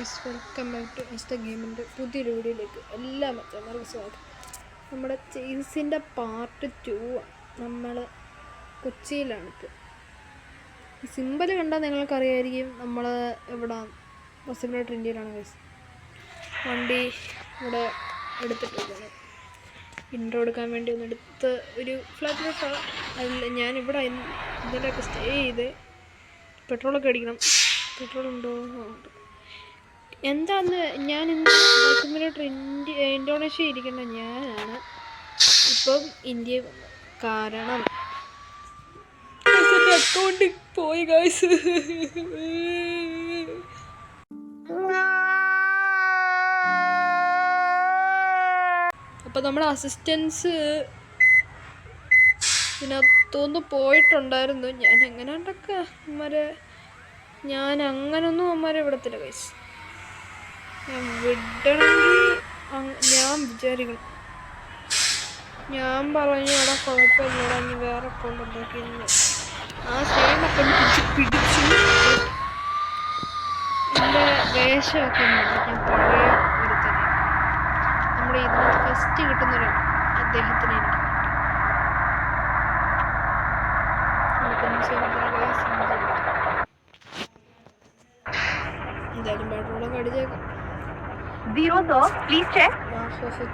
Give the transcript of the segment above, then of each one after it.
Guys, welcome back to S ഗെയിമിൻ്റെ പുതിയൊരു വീഡിയോയിലേക്ക് എല്ലാ മച്ചന്മാർക്കും സ്വാഗതം. നമ്മുടെ ചേസിൻ്റെ പാർട്ട് 2 ആണ്. നമ്മൾ കൊച്ചിയിലാണിപ്പോൾ. ഈ സിമ്പൽ കണ്ടാൽ നിങ്ങൾക്കറിയായിരിക്കും നമ്മൾ ഇവിടെ ബസ്സിൻ്റെ ഇന്ത്യയിലാണ് ഗൈസ്. വണ്ടി ഇവിടെ എടുത്തിട്ടുള്ളത് ഇൻട്രോ എടുക്കാൻ വേണ്ടി ഒന്ന് എടുത്ത് ഒരു ഫ്ലാറ്റിലോട്ടാണ്. അതിൽ ഞാനിവിടെ ഇതിലൊക്കെ സ്റ്റേ ചെയ്ത് പെട്രോളൊക്കെ അടിക്കണം. പെട്രോൾ ഉണ്ടോ? ഉണ്ട്. എന്താന്ന് ഞാൻ ഇന്ന് ഇന്തോനേഷ്യ ഇരിക്കുന്ന ഞാനാണ് ഇപ്പം ഇന്ത്യ വന്നത്. കാരണം അക്കൗണ്ടിൽ പോയി ഗൈസ്. അപ്പം നമ്മുടെ അസിസ്റ്റൻസ് ഇതിനകത്തൊന്ന് പോയിട്ടുണ്ടായിരുന്നു. ഞാൻ എങ്ങനെയുണ്ടൊക്കെ ഞാൻ അങ്ങനൊന്നും അമ്മമാരെ വിടത്തില്ല ഗൈസ്. ഞാൻ വിടണമെങ്കിൽ ഞാൻ വിചാരിക്കണം. ഞാൻ പറഞ്ഞു അവിടെ കുഴപ്പമില്ലടാ, ഇനി വേറെ അക്കൗണ്ട് ഉണ്ടാക്കിയിരുന്നു. ആ സെയിം അക്കൗണ്ട് പിടിച്ചു എൻ്റെ വേഷമൊക്കെ മാറ്റി ഞാൻ പഴയ ഒരുത്തനെ നമ്മുടെ ഇതിനകത്ത് ഫസ്റ്റ് കിട്ടുന്നൊരു അദ്ദേഹത്തിന് എനിക്ക് എന്തായാലും പെട്രോളൊക്കെ അടിച്ചേക്കാം. Zero, sir. Please check.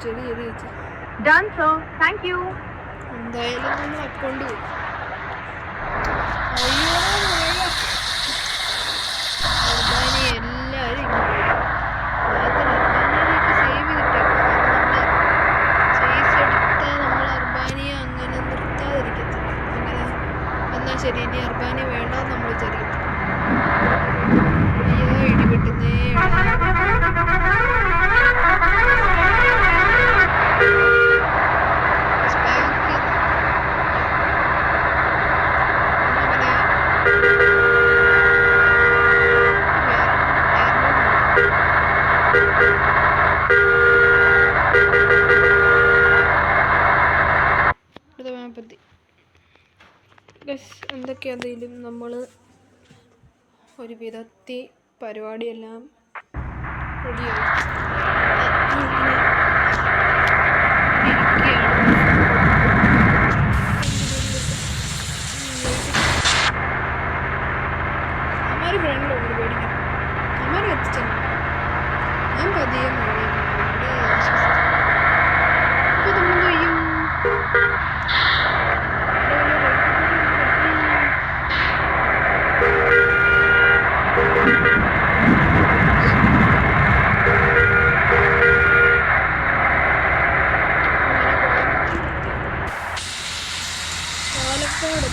ചെടി ചേച്ചി. Done, sir. Thank you. എന്തായാലും നമ്മൾ അക്കൗണ്ട് പോകും. അർബാനി എല്ലാവരും അർബാനിയൊക്കെ സേവ് ചെയ്തിട്ടേക്കും. ചേസ് എടുത്താൽ നമ്മൾ അർബാനിയെ അങ്ങനെ നിർത്താതിരിക്കത്തില്ല. അങ്ങനെ എന്നാൽ ശരി, ഇനി അർബാനി വേണ്ടാന്ന് നമ്മൾ വിചാരിക്കത്തില്ല. അയ്യോ, ഇടിവെട്ടുന്നേ. എന്തൊക്കെയാണെങ്കിലും നമ്മൾ ഒരു വിധത്തിൽ പരിപാടിയെല്ലാം റെഡിയായി അമ്മാര് ഫ്രണ്ടിലുണ്ട്. പേടിക്കണം, അമ്മാര് എത്തിച്ചു. ഞാൻ പതിയെ മഴയുണ്ട് ആശ്വസിച്ചു. അപ്പോൾ നമ്മൾ ചെയ്യും പാലക്കാട്.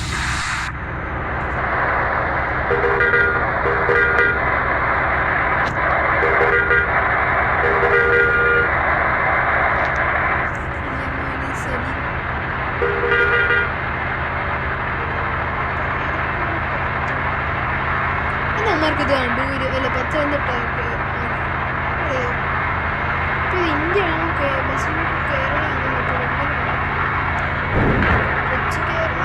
നമ്മൾക്കിത് അടൂര് അല്ല പത്തനംതിട്ട ഇന്ത്യ ആണോ ബസ്സിനൊക്കെ കേരള കൊച്ചി കേരള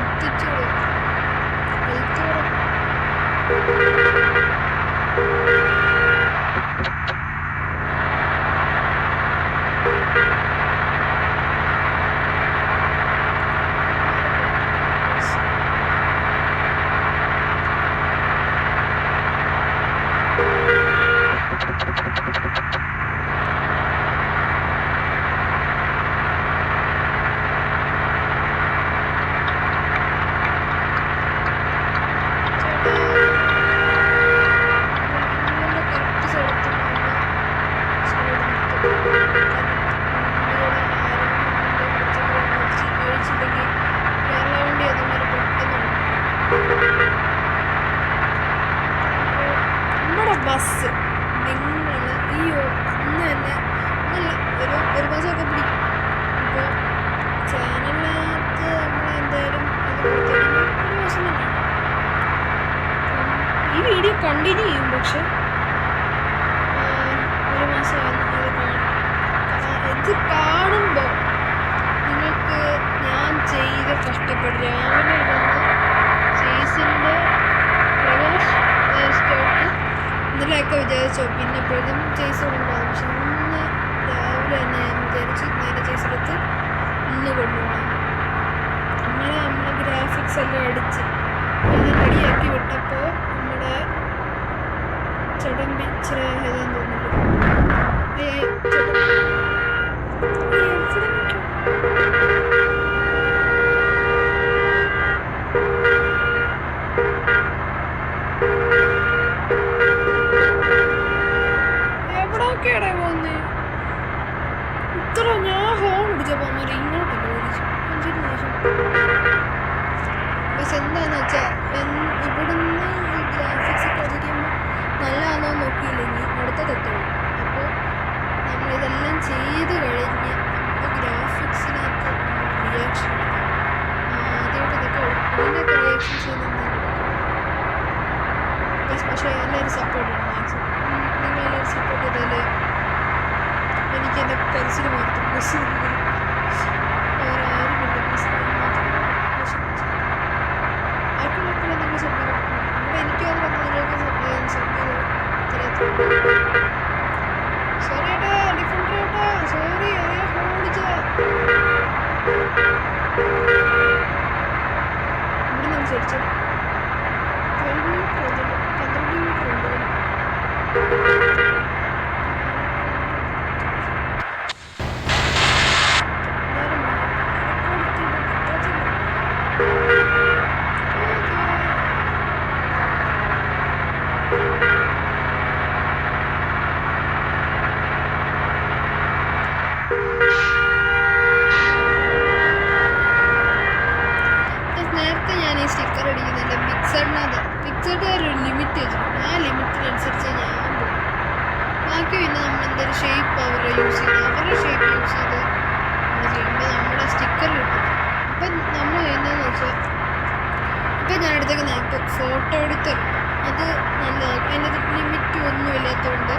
എത്തിച്ചു. ബസ് നിങ്ങൾ ഈ അന്ന് തന്നെ ഒരു ബസ്സൊക്കെ പിടിക്കും. ഇപ്പോൾ ചാനലിനകത്ത് നമ്മൾ എന്തായാലും ഒരു ബസ് തന്നെയാണ്. ഈ വീഡിയോ കണ്ടിന്യൂ ചെയ്യും, പക്ഷെ ഒരു മാസം ഇത് ഗ്രാഫിക്സ് എല്ലാം അടിച്ച് എല്ലാം റെഡിയാക്കി വിട്ടപ്പോൾ നമ്മുടെ ചടമ്പി ഇച്ചിരി ഏതാന്ന് തോന്നുന്നു. എവിടൊക്കെയാടേ പോകുന്നേ? ഇത്ര ഞാൻ ഹോം പിടിച്ചപ്പോ അമ്മ ഇങ്ങോട്ടല്ല വിളിച്ചു. പക്ഷെ എന്താന്ന് വെച്ചാൽ ഇവിടുന്ന് ഗ്രാഫിക്സ് ഒക്കെ അടിക്കുമ്പോൾ നല്ലതാണോ നോക്കിയില്ലെങ്കിൽ അടുത്ത തെറ്റാണ്. അപ്പോൾ നമ്മളിതെല്ലാം ചെയ്ത് കഴിഞ്ഞ് നമ്മൾ ഗ്രാഫിക്സിനകത്ത് റിയാക്ഷൻ ആദ്യമായിട്ട് ഇതൊക്കെ ഇതിൻ്റെയൊക്കെ റിയാക്ഷൻ ചെയ്യുന്നുണ്ട്. പക്ഷേ എല്ലാവരും സപ്പോർട്ട് ചെയ്യണം. മാക്സിമം നിങ്ങളെല്ലാവരും സപ്പോർട്ട് ചെയ്താൽ എനിക്ക് എൻ്റെ പെൻസിൽ മാത്രം ബസ് വേറെ ആരുമില്ല. ബസ് മാത്രം ബാക്കിയുള്ളപ്പോഴും നിങ്ങൾ സപ്പോർട്ട് അപ്പോൾ എനിക്ക് നിങ്ങൾക്ക് സപ്പോർട്ട് സോറി ഏട്ടാ, ഡിഫറെൻ്റ് ഏട്ടാ, സോറി ഓടിച്ച ഇവിടെ നമ്മൾ ചടിച്ചത് 12 മീറ്റർ 12 മീറ്റർ ഉണ്ട്. നേരത്തെ ഞാൻ ഈ സ്റ്റിക്കർ അടിക്കുന്നുണ്ട് പിക്സഡിൻ്റെ ഒരു ലിമിറ്റ് വെച്ചിട്ടുണ്ട്. ആ ലിമിറ്റിനനുസരിച്ച് ഞാൻ പോകും. ബാക്കി പിന്നെ നമ്മൾ എന്തെങ്കിലും ഷേപ്പ് അവരുടെ യൂസ് ചെയ്ത് നമ്മൾ ചെയ്യുമ്പോൾ നമ്മുടെ സ്റ്റിക്കർ കിട്ടും. അപ്പം നമ്മൾ ചെയ്യുന്നതെന്ന് വെച്ചാൽ ഇപ്പം ഞാൻ എടുത്തേക്കുന്ന ആപ്പ് ഫോട്ടോ എഡിറ്റർ, അത് നല്ലതാണ്. അതിൻ്റെ ലിമിറ്റ് ഒന്നും ഇല്ലാത്തതുകൊണ്ട്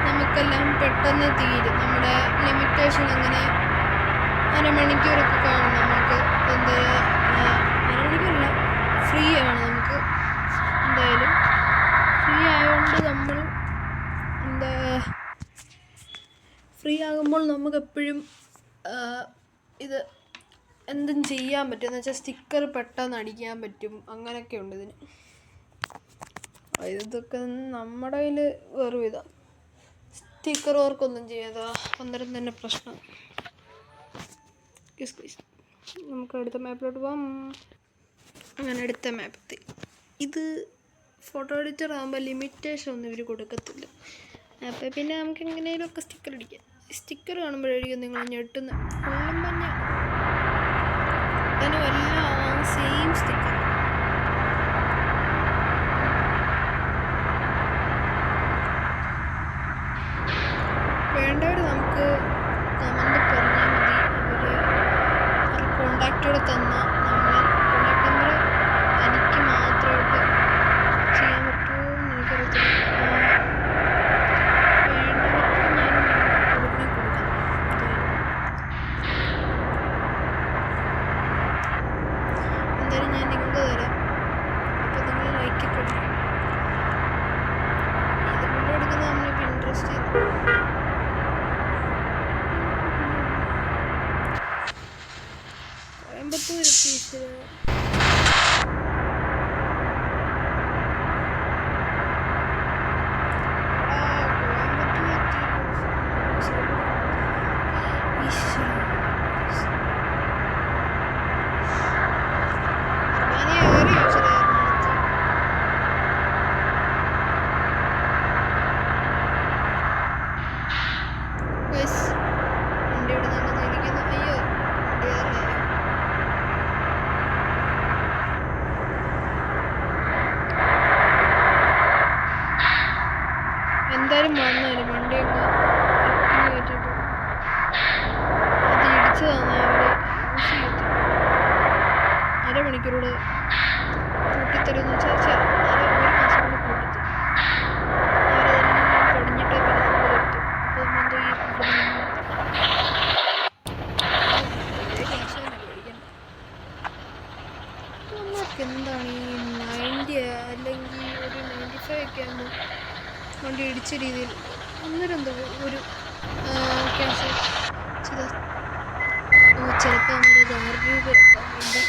നമുക്കെല്ലാം പെട്ടെന്ന് തീരും. നമ്മുടെ ലിമിറ്റേഷൻ അങ്ങനെ അരമണിക്കൂറൊക്കെ കാണും. നമുക്ക് എന്താ അരമണിക്കൂറല്ല, ഫ്രീ ആണ്. നമുക്ക് എന്തായാലും ഫ്രീ ആയതുകൊണ്ട് നമ്മൾ ഫ്രീ ആകുമ്പോൾ നമുക്ക് എപ്പോഴും ഇത് എന്തും ചെയ്യാൻ പറ്റും. എന്ന് വെച്ചാൽ സ്റ്റിക്കർ പെട്ടെന്ന് അടിക്കാൻ പറ്റും. അങ്ങനെയൊക്കെ ഉണ്ട് ഇതിന്. ഇതൊക്കെ നമ്മുടെ കയ്യിൽ വെറും ഇതാണ്. സ്റ്റിക്കർ വർക്കൊന്നും ചെയ്യാതെ അന്നേരം തന്നെ പ്രശ്നം. നമുക്ക് അടുത്ത മാപ്പിലോട്ട് പോകാം. അങ്ങനെ അടുത്ത മാപ്പ് ഇത് ഫോട്ടോ എഡിറ്റർ ആകുമ്പോൾ ലിമിറ്റേഷൻ ഒന്നും ഇവർ കൊടുക്കത്തില്ല. അപ്പോൾ പിന്നെ നമുക്ക് എങ്ങനെയെങ്കിലുമൊക്കെ സ്റ്റിക്കർ അടിക്കാം. സ്റ്റിക്കർ കാണുമ്പോഴായിരിക്കും നിങ്ങൾ ഞെട്ടുന്ന ഫുള്ളും മഞ്ഞ തന്നെ എല്ലാം സെയിം സ്റ്റിക്കർ. വേണ്ടവർ നമുക്ക് കമൻറ്റ് പറഞ്ഞാൽ മതി. അവർ കോണ്ടാക്റ്റോടെ തന്നാൽ നമ്മൾ കോണ്ടാക്ട് നമ്പർ എനിക്ക് മാത്രമായിട്ട് ചെയ്യാൻ പറ്റുമോ എന്ന് എനിക്കറിയത്തില്ല. എന്തായാലും ഞാൻ ലിങ്ക് തരാം. അപ്പോൾ നിങ്ങൾ ലൈക്ക് ഇട്ടിട്ട് ഇത് ഫുള്ള് എടുക്കുന്നത് നമ്മൾ പിൻട്രസ്റ്റ് ചെയ്ത് കോയമ്പത്തൂർ എത്തിയിട്ട് എന്തായാലും വന്നാലും വണ്ടിയൊക്കെ കയറ്റിട്ട് അത് ഇടിച്ചു തന്നെ അവർ യൂസ് ചെയ്തിട്ട് അരമണിക്കൂറോട് കൂട്ടിത്തരുമെന്ന് വെച്ചാൽ ഒരു മാസം കൊണ്ട് കൂട്ടിത്തരും. അവരതെല്ലാം പൊടിഞ്ഞിട്ടേ പിന്നെ നമുക്ക് എത്തും. അപ്പോൾ നമ്മൾ എന്തോ നമ്മൾക്ക് എന്താണ് ഈ 90 അല്ലെങ്കിൽ ഒരു 95 ഒക്കെ ആകുമ്പോൾ വണ്ടി ഇടിച്ച രീതിയിൽ അന്നേരം എന്തോ ഒരു ക്യാഷ് ചിലപ്പോൾ നമ്മുടെ 6 രൂപ വേണ്ടി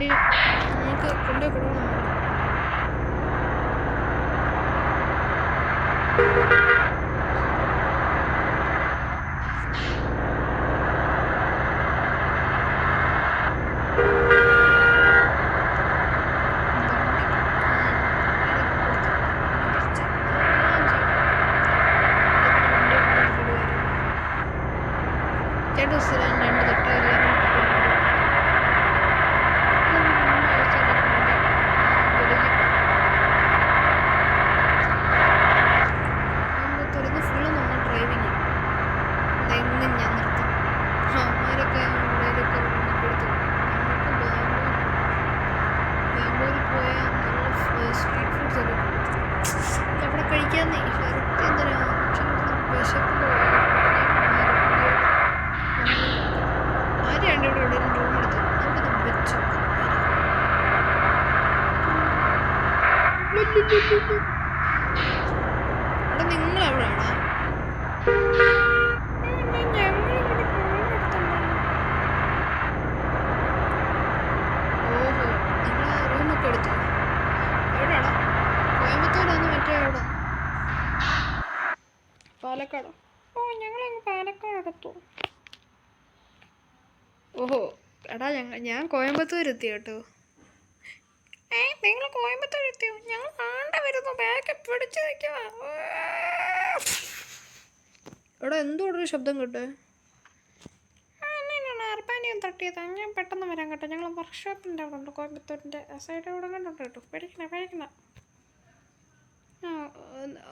വണ്ടി നമുക്ക് കൊണ്ടുപോയി കൊടുക്കണം. അവിടെ കഴിക്കാന്നേ എന്തിനാ വിശപ്പ് ആരെയാണ് ഇവിടെ എവിടെയും റൂം എടുത്ത് നമുക്കൊന്ന് വെച്ചു അവിടെ നിങ്ങൾ എവിടെയാണോ ഓഹോ നിങ്ങൾ റൂമൊക്കെ എടുത്തു എവിടെയാണോ കോയമ്പത്തൂരാന്ന് മറ്റേ എവിടെ പാലക്കാടോ ഓ ഞങ്ങളങ്ങ് പാലക്കാട് എടുത്തു ഓഹോ എടാ ഞാൻ കോയമ്പത്തൂർ എത്തി കേട്ടോ നിങ്ങൾ കോയമ്പത്തൂർ എത്തിയോ ഞങ്ങൾ ആണ്ട വരുന്നു ബാഗ് പിടിച്ച് നിൽക്കുക എടാ എന്തോടൊരു ശബ്ദം കേട്ടെ അർപ്പാനിയും തട്ടിയതാ ഞാൻ പെട്ടെന്ന് വരാൻ കേട്ടോ ഞങ്ങൾ വർക്ക്ഷോപ്പിൻ്റെ അവിടെ ഉണ്ട് കോയമ്പത്തൂരിൻ്റെ സൈഡ് അവിടെ കണ്ടുണ്ട് കേട്ടോ പേടിക്കണ ആ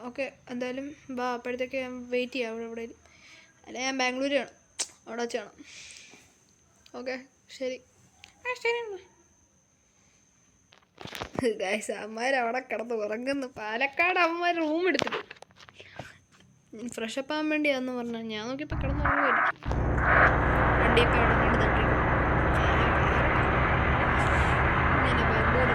ഓക്കെ എന്തായാലും വാ അപ്പോഴത്തേക്ക് ഞാൻ വെയിറ്റ് ചെയ്യാം അവിടെ എവിടെയും അല്ല ഞാൻ ബാംഗ്ലൂരാണ് അവിടെ വെച്ചാണ് ഓക്കെ ശരി ആ ശരി ഗൈസ് അമ്മമാർ അവിടെ കിടന്ന് ഉറങ്ങുന്നു പാലക്കാട് അമ്മമാർ റൂം എടുത്തിട്ട് ഫ്രഷപ്പ് ആകാൻ വേണ്ടിയാന്ന് പറഞ്ഞാൽ ഞാൻ നോക്കിയപ്പോൾ കിടന്ന് ഉറങ്ങുമായിരിക്കും വണ്ടി ഇപ്പം അവിടെ കണ്ട് തട്ടിക്കും ഇങ്ങനെ ബാംഗ്ലൂർ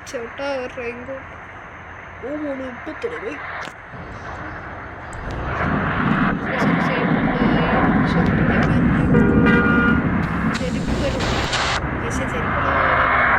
छोटा और रेनकोट वो मोड़ पे चले गई ചെരുപ്പ് വരും പക്ഷെ ചെരുപ്പ്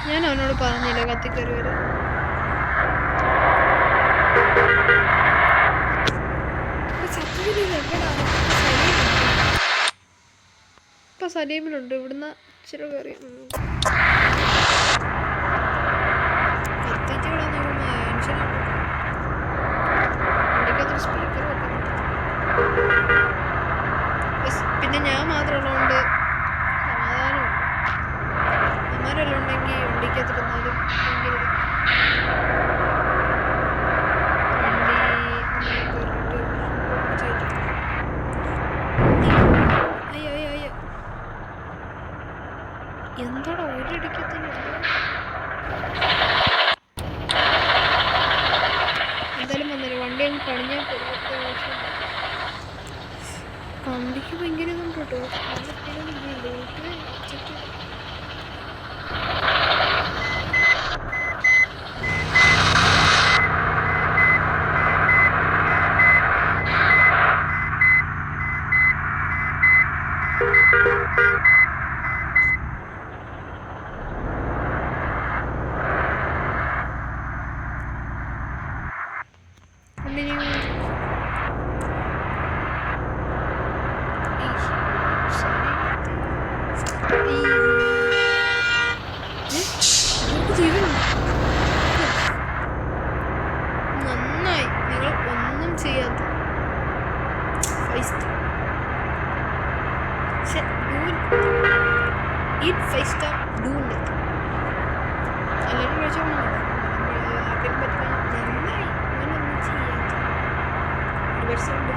ഞാൻ അവനോട് പറഞ്ഞില്ല കത്തിക്കറി വരെ. ഇപ്പൊ സലീമിലുണ്ട്. ഇവിടുന്ന് ഇച്ചിരി കയറി കത്തിച്ച് വിടാൻ നോക്കുമ്പോ ടെൻഷനാണ്. വണ്ടിക്കകത്ത് സ്പീക്കർ വെക്കാൻ പറ്റും. പിന്നെ ഞാൻ മാത്രം ഉള്ളതുകൊണ്ട് സമാധാനമുണ്ട്. അമ്മമാരെല്ലാം ഉണ്ടെങ്കിൽ വണ്ടിക്കകത്തിരുന്നാലും ഭയങ്കര എന്താടാ ഒരിടയ്ക്കത്തില്ല. എന്തായാലും വന്നില്ല. വണ്ടി അങ്ങ് പണിഞ്ഞാൽ വണ്ടിക്ക് ഭയങ്കര ഇതുണ്ട് കേട്ടോ. നന്നായി. നിങ്ങൾ ഒന്നും ചെയ്യാത്ത എല്ലാവരും കഴിച്ചോളൂ. ആർക്കും പറ്റില്ല. നന്നായി. ഞാനൊന്നും ചെയ്യാത്ത ഒരു വർഷമുണ്ട്.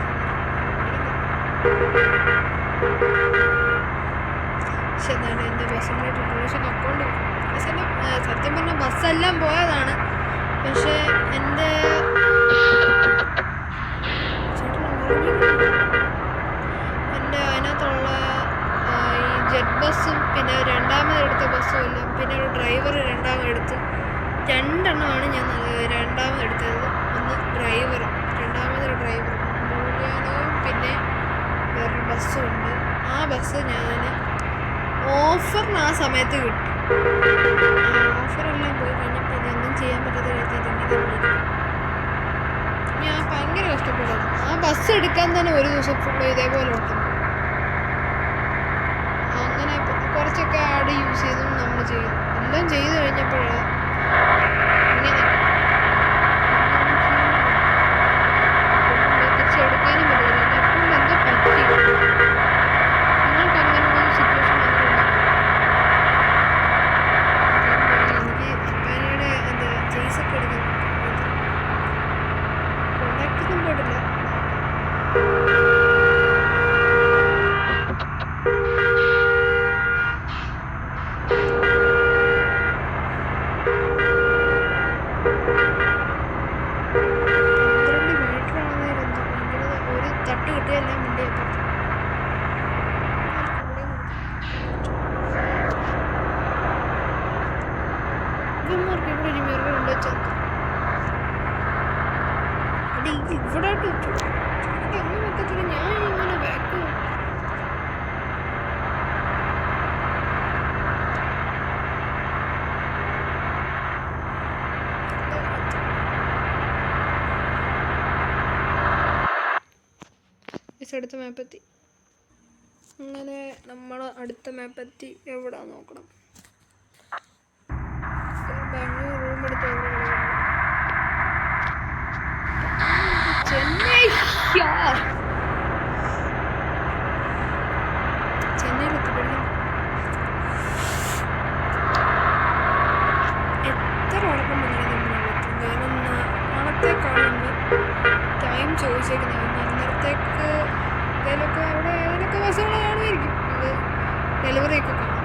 പക്ഷെ എന്താണ് എൻ്റെ ബസ്സിൻ്റെ ട്രിപ്പുലേഷൻ അക്കൗണ്ട് സത്യം പറഞ്ഞാൽ ബസ്സെല്ലാം പോയതാണ്. പക്ഷേ എൻ്റെ അതിനകത്തുള്ള ഈ ജെറ്റ് ബസ്സും പിന്നെ രണ്ടാമതെടുത്ത ബസ്സും എല്ലാം പിന്നെ ഒരു ഡ്രൈവർ രണ്ടാമതെടുത്ത് രണ്ടെണ്ണമാണ് ഞാൻ രണ്ടാമതെടുത്തത്. ഒന്ന് ഡ്രൈവർ, രണ്ടാമതൊരു ഡ്രൈവർ മൂല്യാനവും പിന്നെ വേറൊരു ബസ്സും ഉണ്ട്. ആ ബസ് ഞാൻ ഓഫറിന് ആ സമയത്ത് കിട്ടി. ആ ഓഫറെല്ലാം പോയി കഴിഞ്ഞപ്പോൾ ഇതൊന്നും ചെയ്യാൻ പറ്റാത്ത രീതിയിൽ ഇങ്ങനെ ഞാൻ ഭയങ്കര കഷ്ടപ്പെടുന്നു. ആ ബസ് എടുക്കാൻ തന്നെ ഒരു ദിവസം ഫുള്ള് ഇതേപോലെ ഉണ്ട്. അങ്ങനെ കുറച്ചൊക്കെ ആഡ് യൂസ് ചെയ്തും നമ്മൾ ചെയ്തു. എല്ലാം ചെയ്ത് കഴിഞ്ഞപ്പോഴാണ് ഇങ്ങനെ തിരിച്ചെടുക്കാനും പറ്റില്ല. എപ്പോഴും എന്തോ പറ്റി. നിങ്ങൾക്ക് അങ്ങനെ ഒരു സിറ്റുവേഷൻ എനിക്ക് അപ്പാനിയുടെ എന്താ ചേസൊക്കെ എടുക്കാൻ കോണ്ടാക്റ്റൊന്നും പോയിട്ടില്ല. തട്ട് കിട്ടിയെല്ലാം മുണ്ടിയൊക്കെ ഇവന്മാർക്ക് ഇവിടെ ഒരു മിറർ ഉണ്ട് വെച്ചാൽ അടി ഇവിടെ ഒന്നും വെക്കത്തില്ല. ഞാൻ ഇങ്ങനെ ബാക്ക് അടുത്ത മാപ്പെത്തി. അങ്ങനെ നമ്മൾ അടുത്ത മാപ്പെത്തി. എവിടാ നോക്കണം. ബാംഗ്ലൂർ റൂം എടുത്ത് ചെന്നൈ. ചെന്നൈയിലെത്തി പഠിക്കണം. എത്ര ഉറക്കം വന്നാലും നമ്മളെത്തും. കാരണം നാളത്തേക്കാണ് നമ്മൾ ടൈം ചോദിച്ചേക്കുന്നത്. അന്നേരത്തേക്ക് ഏതൊക്കെ അവിടെ ഏതൊക്കെ ബസ്സുകൾ കാണുമായിരിക്കും. അത് ഡെലിവറിയൊക്കെ കാണാം.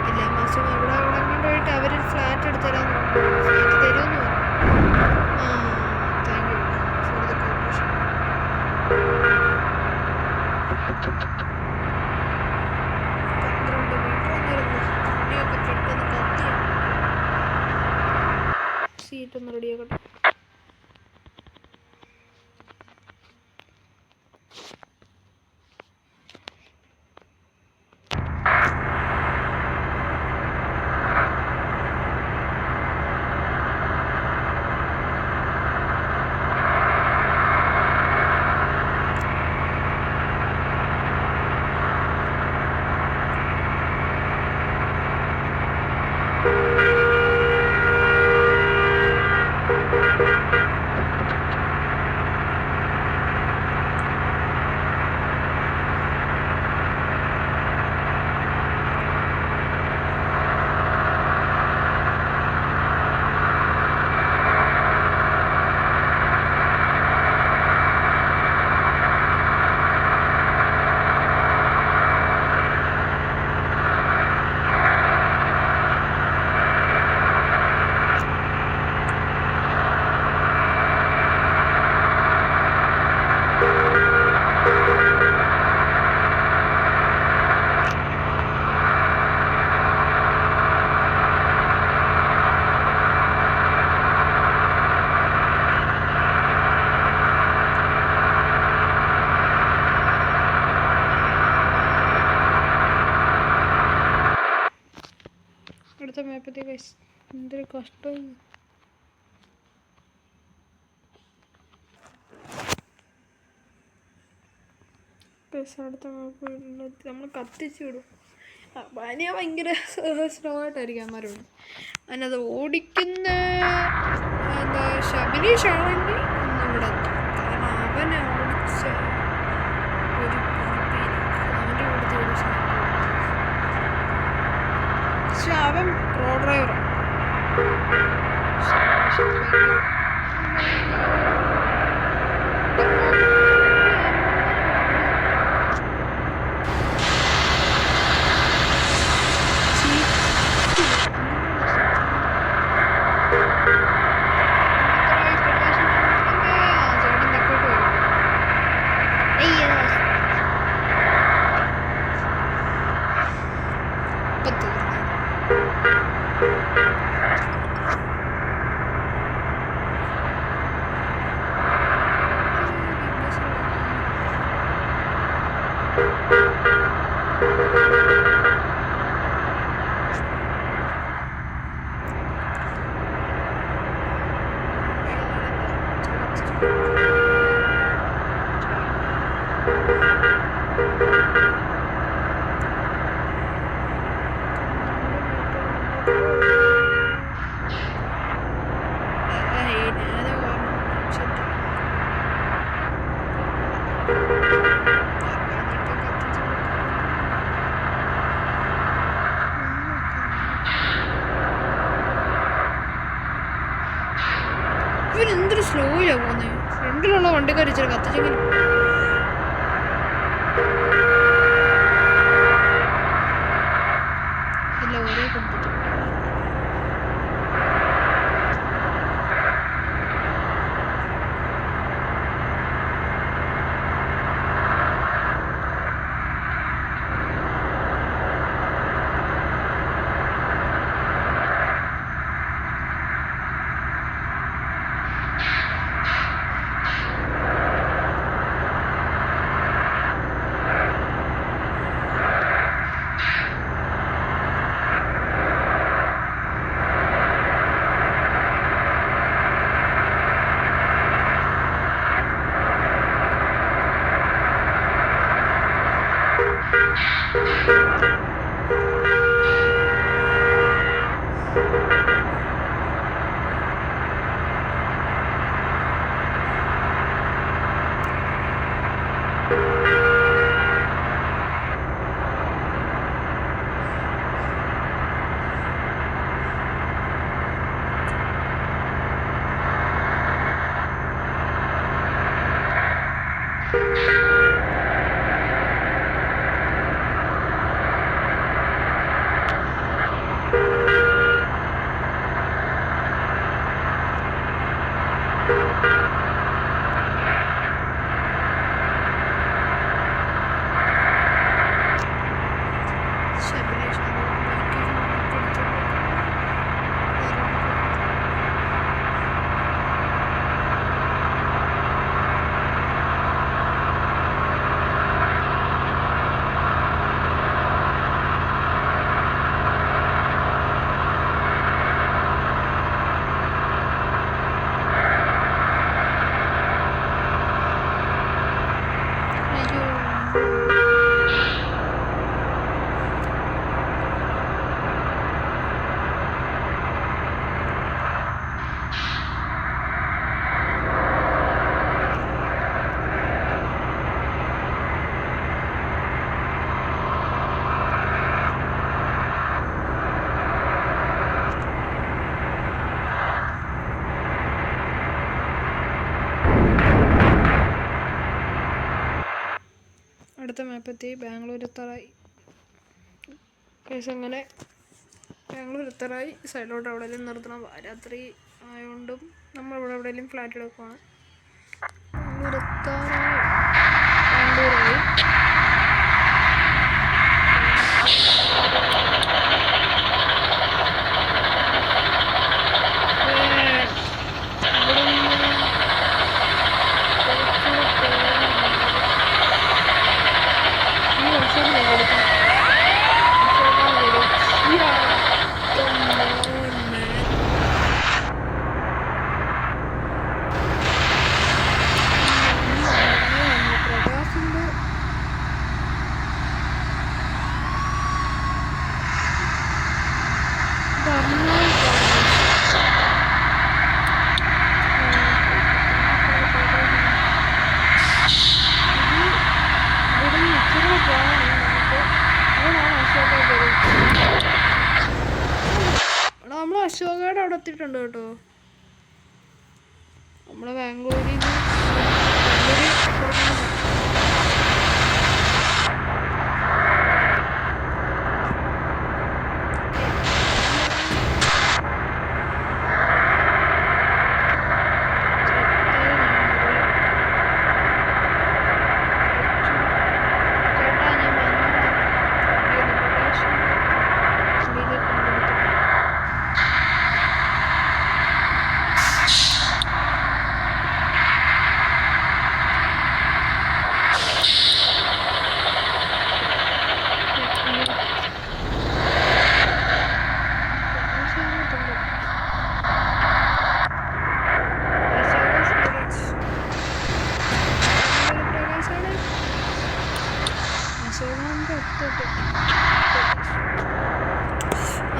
എല്ലാ മാസവും അവിടെ അവിടെ കൊണ്ടുപോയിട്ട് അവരൊരു ഫ്ലാറ്റ് എടുത്ത് തരാൻ ഫ്ലാറ്റ് തരുമെന്ന് പറഞ്ഞു. ആ thank you for the corporation. 12 metre വന്നിരുന്നു. വണ്ടിയൊക്കെ പെട്ടെന്ന് കത്തി. സീറ്റൊന്ന് റെഡിയാക്കട്ടെ. കഷ്ടം. അടുത്ത നമ്മൾ കത്തിച്ചു വിടും. പനിയ ഭയങ്കര സ്ലോ ആയിട്ടായിരിക്കും അമ്മമാരോട്. അതിനത് ഓടിക്കുന്ന എന്താ ശബരീഷ് ആണെങ്കിൽ ഒന്നിവിടെ എത്തും. കാരണം അവനെ ഓടിച്ച ഒരു അവൻ്റെ കൂടെ ഒരു പക്ഷെ അവൻ പ്രോ ഡ്രൈവറാണ്. ഇവരെന്തൊരു സ്ലോയിലാണ് പോകുന്നത്. ഫ്രണ്ടിലുള്ള വണ്ടിക്കാർ ഇച്ചിരി കത്തിച്ചെങ്കിലും ഇല്ല ഒരേ കൊമ്പത്ത്. അടുത്ത മാപ്പെത്തി ബാംഗ്ലൂർ എത്താറായി. കേസ് അങ്ങനെ ബാംഗ്ലൂർ എത്താറായി. സൈഡിലോട്ട് എവിടെയെങ്കിലും നിർത്തണം. രാത്രി ആയതുകൊണ്ടും നമ്മളിവിടെ എവിടെയെങ്കിലും ഫ്ലാറ്റ് എടുക്കുവാണ്. ബാംഗ്ലൂർ എത്താറായി. ബാംഗ്ലൂരായി. കത്തിയിട്ടുണ്ട് കേട്ടോ. നമ്മുടെ ബാംഗ്ലൂരിൽ നിന്ന്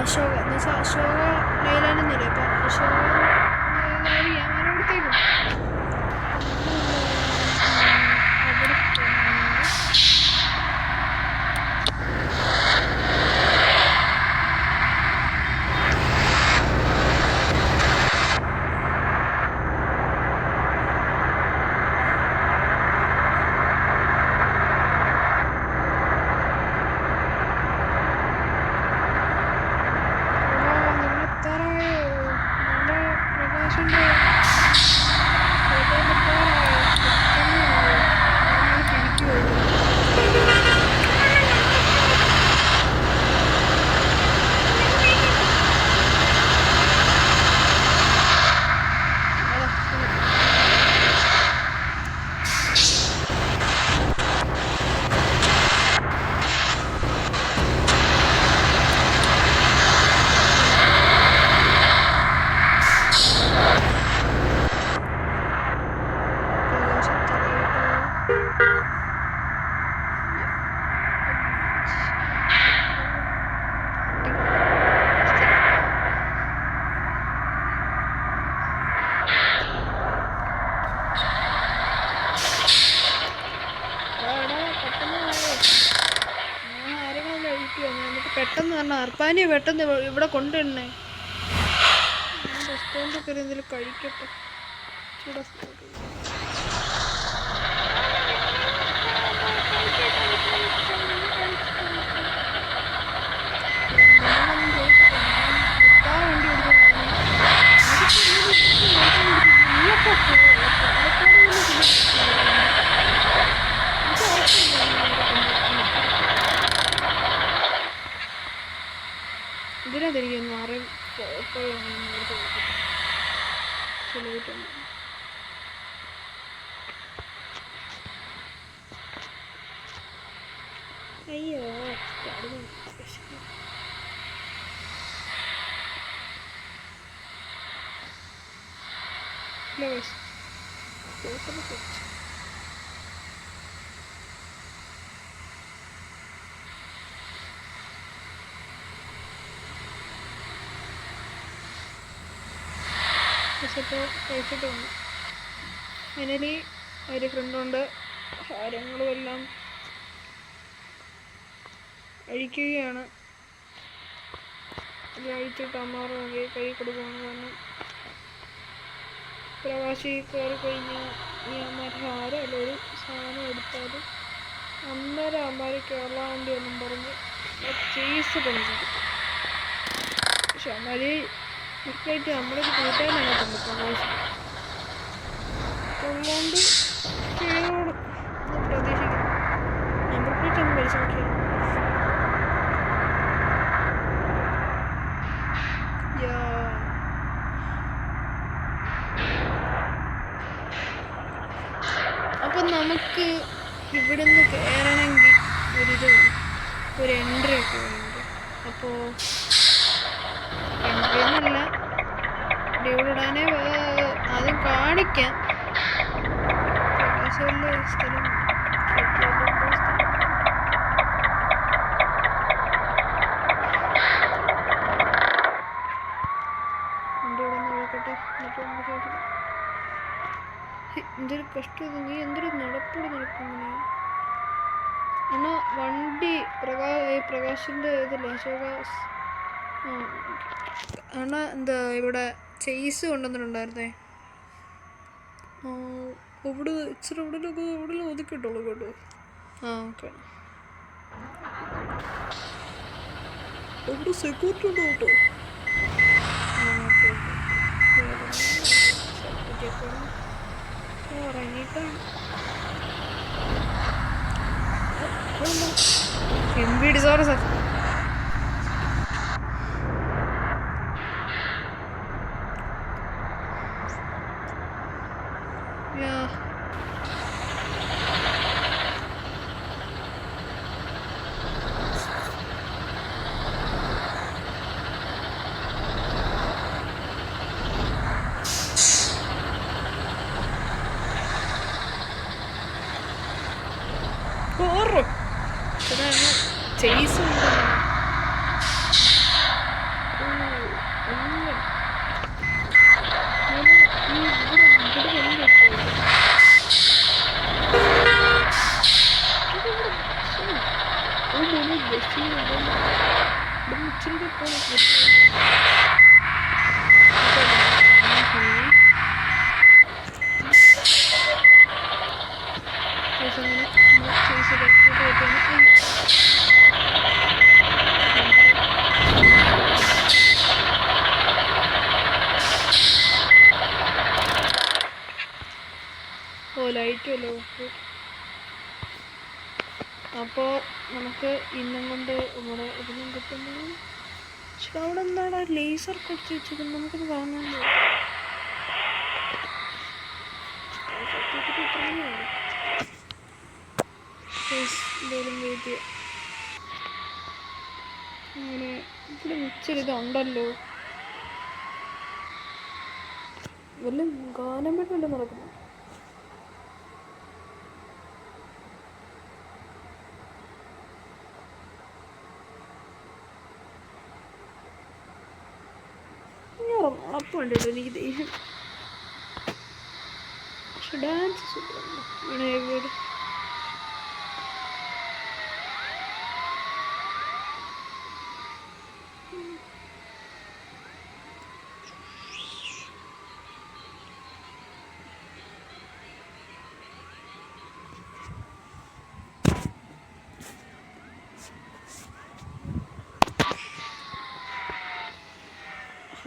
അശോക എന്ന് വെച്ചാൽ അശോക ലൈലാൻഡ് എന്നല്ലേ. അപ്പം അശോക ഞാനവിടത്തേക്കും അവിടെ പെട്ടെന്ന് പറഞ്ഞാൽ അർപ്പാനി പെട്ടെന്ന് ഇവിടെ കൊണ്ടുവരണേ. റെസ്റ്റോറൻറ്റ് കയറി എന്തെങ്കിലും കഴിക്കട്ടെ. ഇതിനകത്തിരിക്കുന്നു ആരെയും ചിലവിട്ടുണ്ട്. അയ്യോ കഴിച്ചിട്ട് വന്നു. ഫൈനലി ഒരു ഫ്രണ്ടുണ്ട്. കാര്യങ്ങളും എല്ലാം അഴിക്കുകയാണ്. അഴിച്ചിട്ട് അമ്മാറ് കൈ കൊടുക്കുകയാണ്. കാരണം പ്രവാസി കയറി കഴിഞ്ഞാൽ ഈ അമ്മമാർ ആരല്ല ഒരു സാധനം എടുത്താൽ അന്നേരം അമ്മമാർ കേരള വണ്ടി ഒന്നും പറഞ്ഞ് ചേസ് പണിക്കും. പക്ഷെ അമ്മമാർ കൃത്യമായിട്ട് നമ്മളൊരു കൂട്ടാനായിട്ടുണ്ട് പ്രവാസി ഉള്ളതുകൊണ്ട് ചെയ്തോളും പ്രതീക്ഷിക്കുന്നു. നമ്പർ പ്ലേറ്റ് ഒന്ന് പരിശോധിക്കണം. അപ്പം നമുക്ക് ഇവിടുന്ന് കയറണമെങ്കിൽ ഒരു എൻട്രി ഒക്കെ വേണ്ട. അപ്പോൾ എൻട്രി എന്നല്ല, ഇവിടാനെ ആദ്യം കാണിക്കാം. പ്രകാശമുള്ള സ്ഥലം എൻ്റെ ഇവിടെ നോക്കട്ടെ. എന്തൊരു കഷ്ടം. നീ എന്തൊരു നടപ്പൂടി നടക്കുന്നു എന്നാ. വണ്ടി പ്രകാശിൻ്റെ ഇതില്ലേ, അശോക അണ്ണാ എന്താ ഇവിടെ ചെയ്സ് കൊണ്ടുവന്നിട്ടുണ്ടായിരുന്നേ. ഇവിടെ ഇച്ചിരി ഇവിടെ ഒതുക്കിട്ടുള്ളൂ കേട്ടോ. ഓക്കെ. ഇവിടെ സെക്യൂരിറ്റി ഉണ്ടോ കേട്ടോ. ഇറങ്ങിയിട്ടാണ് MBD. Sorry sir. ചെയ്സ് ലൈറ്റുമല്ലോ. അപ്പോൾ നമുക്ക് ഇന്നും കൊണ്ട് നമ്മുടെ ഇതിനും കിട്ടുന്നത്. പക്ഷെ അവിടെ എന്താണ് ലേസർ കൊടുത്ത് വെച്ചിരിക്കുന്നത്, നമുക്കൊന്ന് കാണാമല്ലോ. എന്തേലും വീട്ടിൽ അങ്ങനെ ഇവിടെ ഇച്ചിരി ഇതുണ്ടല്ലോ. വല്ല ഗാനമേള വല്ല നടക്കുന്നു. ഉറപ്പ് കണ്ടിട്ട് എനിക്ക് ദേഷ്യം. പക്ഷെ ഡാൻസ് സൂപ്പർ.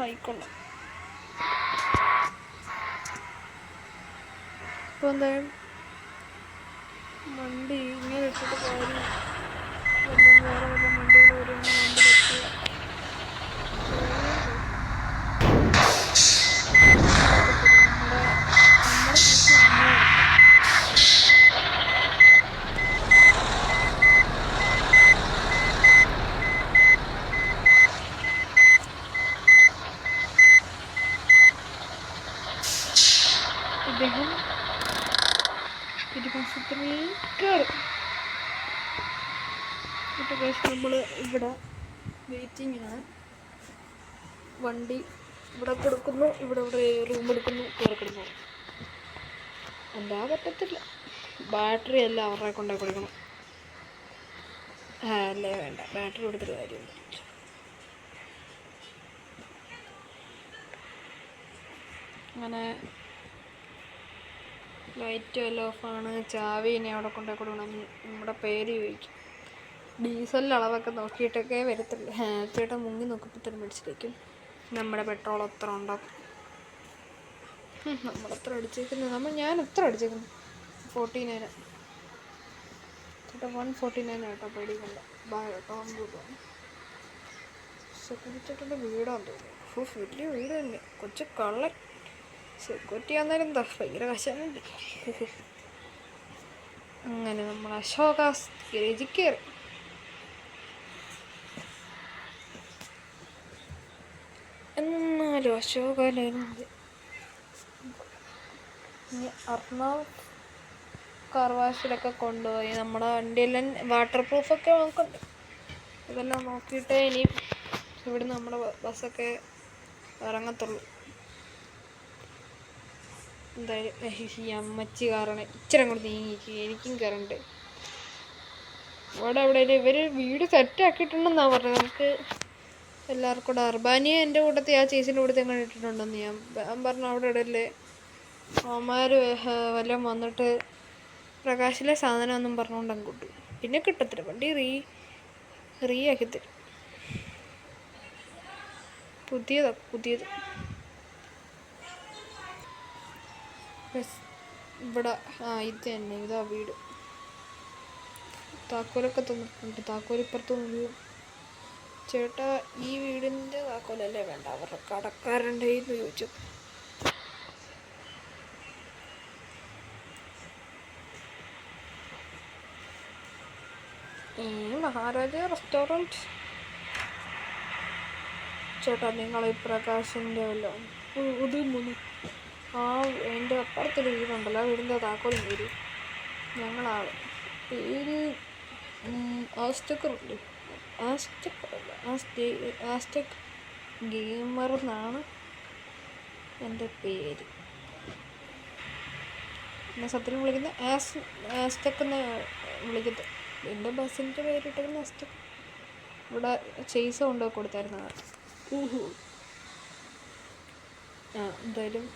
ആയിക്കൊള്ളാം. ഇപ്പോൾ എന്തായാലും വണ്ടി ഇങ്ങനെ ഇട്ടിട്ട് കാര്യം വേറെ വല്ല വണ്ടികൾ വരുന്ന വണ്ടി പറ്റുക. ഇദ്ദേഹം ഇരുമാസത്തിനുള്ളിൽ കയറും. ഇപ്പോൾ നമ്മൾ ഇവിടെ വെയിറ്റിംഗാണ്. വണ്ടി ഇവിടെ കൊടുക്കുന്നു, ഇവിടെ റൂം എടുക്കുന്നു, കയറി കിടന്നു. എന്താ പറ്റത്തില്ല, ബാറ്ററി എല്ലാം അവരുടെ കൊണ്ടേ കൊടുക്കണം. അല്ലേ വേണ്ട, ബാറ്ററി കൊടുത്തിട്ട് കാര്യമില്ല. അങ്ങനെ ലൈറ്റ് എല്ലാം ഓഫാണ്. ചാവി ഇനി അവിടെ കൊണ്ടേ കൊടുക്കണം. നമ്മുടെ പേര് ചോദിക്കും. ഡീസലിൻ്റെ അളവൊക്കെ നോക്കിയിട്ടൊക്കെ വരത്തില്ല. ചേട്ടൻ മുങ്ങി നോക്കിയപ്പോഴത്തേനും മേടിച്ചിരിക്കും. നമ്മുടെ പെട്രോൾ എത്ര ഉണ്ടാക്കും. നമ്മളെത്ര അടിച്ചേക്കുന്നത്, ഞാൻ എത്ര അടിച്ചേക്കുന്നു? 49. ചേട്ടാ 149 കേട്ടോ. പേടിക്കണ്ട. കേട്ടോ. സെക്യൂരിറ്റി ചേട്ടൻ്റെ വീടാന്ന് തോന്നുന്നു. വലിയ വീട് തന്നെ. കൊച്ചു കള്ളൻ. സെക്യൂരിറ്റി ആണെന്നാലും എന്താ ഭയങ്കര കശാനുണ്ട്. അങ്ങനെ നമ്മൾ അശോകാസ് ഗരേജിൽ കയറി. എന്നാലും അശോകയിലായിരുന്നു. ഇനി അർണവ് കാർ വാഷിലൊക്കെ കൊണ്ടുപോയി നമ്മുടെ വണ്ടിയെല്ലാം വാട്ടർ പ്രൂഫൊക്കെ നോക്കണ്ട്. ഇതെല്ലാം നോക്കിയിട്ടേ ഇനി ഇവിടുന്ന് നമ്മുടെ ബസ്സൊക്കെ ഇറങ്ങത്തുള്ളൂ. എന്തായാലും ഈ അമ്മച്ചി കാരണം ഇച്ചിരി അങ്ങോട്ട് നീങ്ങിക്ക്, എനിക്കും കയറണ്ട്. അവിടെ ഇവർ വീട് സെറ്റാക്കിയിട്ടുണ്ടെന്നാണ് പറഞ്ഞത്. നമുക്ക് എല്ലാവർക്കും കൂടെ അർബാനിയെ എൻ്റെ കൂട്ടത്തിൽ ആ ചേച്ചിൻ്റെ കൂട്ടത്തിൽ എങ്ങനെ ഇട്ടിട്ടുണ്ടെന്ന് ഞാൻ പറഞ്ഞു അവിടെ ഇടല്ലേ അവന്മാർ വല്ലതും വന്നിട്ട് പ്രകാശിലെ സാധനമൊന്നും പറഞ്ഞുകൊണ്ട് അങ്ങ് കിട്ടും. പിന്നെ കിട്ടത്തില്ല, വണ്ടി റീ ആക്കി തരും. പുതിയത് ഇവിടെ ഇത് തന്നെ, ഇതാ വീട്. താക്കോലൊക്കെ തന്നിട്ടുണ്ട്. താക്കോൽ ഇപ്പുറത്ത് നോക്കും. ചേട്ടാ ഈ വീടിൻ്റെ താക്കോലല്ലേ വേണ്ട, അവരുടെ കടക്കാരൻ്റെ എന്ന് ചോദിച്ചു. മഹാരാജ റെസ്റ്റോറൻറ്റ്. ചേട്ടാ നിങ്ങൾ ഈ പ്രകാശിൻ്റെ വല്ല എൻ്റെ അപ്പുറത്തൊരു വീടുണ്ടല്ലോ, ആ വീടിൻ്റെ താക്കോലും വരും. ഞങ്ങളാണ് പേര് ആസ്റ്റക് ഗെയിമർ എന്നാണ് എൻ്റെ പേര്. എന്നെ സത്യം വിളിക്കുന്നത് ആസ്റ്റക് എന്ന് വിളിക്കുന്നത്. എൻ്റെ ബസ്സിൻ്റെ പേരിട്ടിരുന്ന ആസ്റ്റക്. ഇവിടെ ചെയ്സ് കൊണ്ടുപോയി കൊടുത്തായിരുന്നു. എന്തായാലും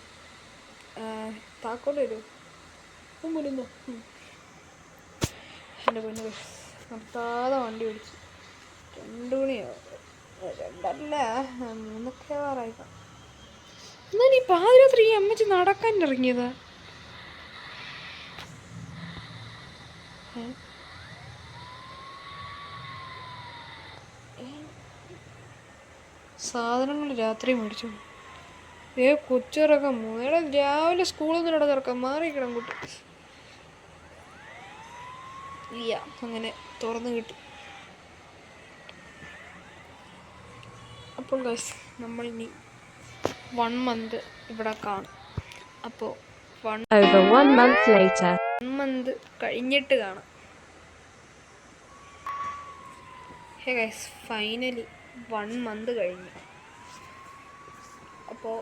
താക്കോൽ വരുമോ? എൻ്റെ പൊന്നു നിർത്താതെ വണ്ടി ഓടിച്ചു. 2 മണിയാവും, 2 അല്ല 3 ആവാറായിക്കാം. എന്നാൽ ഈ പാതിരാത്രി ഈ അമ്മച്ചി നടക്കാൻ ഇറങ്ങിയതാ? സാധനങ്ങൾ രാത്രി മേടിച്ചു. കൊച്ചിറക്കം രാവിലെ സ്കൂളിൽ നിന്ന് ഇവിടെ തുറക്കാം, മാറിക്കണം കുട്ടി. ഇല്ല, അങ്ങനെ തുറന്നു കിട്ടി. അപ്പോൾ ഗൈസ് നമ്മൾ ഇനി 1 month ഇവിടെ കാണും. അപ്പോൾ 1 month later 1 month കഴിഞ്ഞിട്ട് കാണാം. ഹേ ഗൈസ്, ഫൈനലി 1 month കഴിഞ്ഞു. അപ്പോൾ